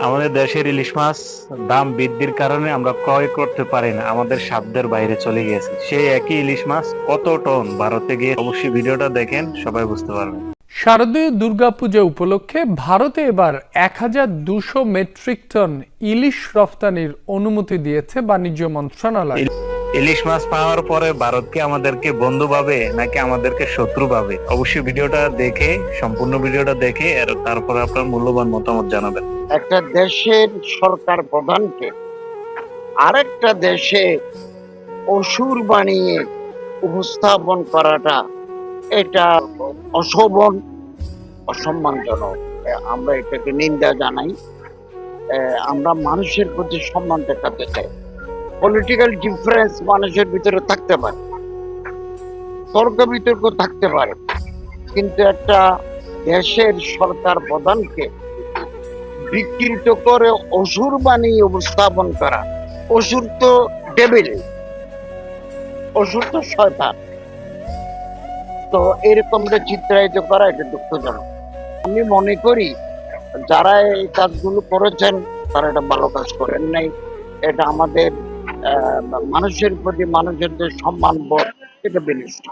আমাদের দেশের ইলিশ মাছ দাম বৃদ্ধির কারণে আমরা ক্রয় করতে পারি না, আমাদের সাধ্যের বাইরে চলে গিয়েছে। সেই একই ইলিশ মাছ কত টন ভারতে গিয়ে, অবশ্যই ভিডিওটা দেখেন, সবাই বুঝতে পারবেন। শারদীয় দুর্গাপূজা উপলক্ষে ভারতে এবার ১,২০০ মেট্রিক টন ইলিশ রফতানির অনুমতি দিয়েছে বাণিজ্য মন্ত্রণালয়। ইলিশ মাছ পাওয়ার পরে ভারত কি আমাদেরকে বন্ধু ভাবে নাকি আমাদেরকে শত্রু ভাবে? অবশ্যই ভিডিওটা দেখে, সম্পূর্ণ ভিডিওটা দেখে তারপরে আপনার মূল্যবান মতামত জানাবেন। একটা দেশের সরকার প্রধানকে আরেকটা দেশে অসুর বানিয়ে উপস্থাপন করাটা এটা অশোভন, অসম্মানজনক। আমরা এটাকে নিন্দা জানাই। আমরা মানুষের প্রতি সম্মান দেখাতে চাই। পলিটিক্যাল ডিফারেন্স মানুষের ভিতরে থাকতে পারে, তর্ক বিতর্ক থাকতে পারে, কিন্তু একটা দেশের সরকার প্রধানকে বিকৃত করে অসুর বানিয়ে উপস্থাপন করা, অসুর তো ডেভিল, অসুর তো শয়তান, তো এরকমটা চিত্রায়িত করা এটা দুঃখজনক। আমি মনে করি যারা এই কাজগুলো করেছেন তারা এটা ভালো কাজ করেন নাই। এটা আমাদের মানুষের প্রতি মানুষের যে সম্মান বোধ এটা বিনষ্ট।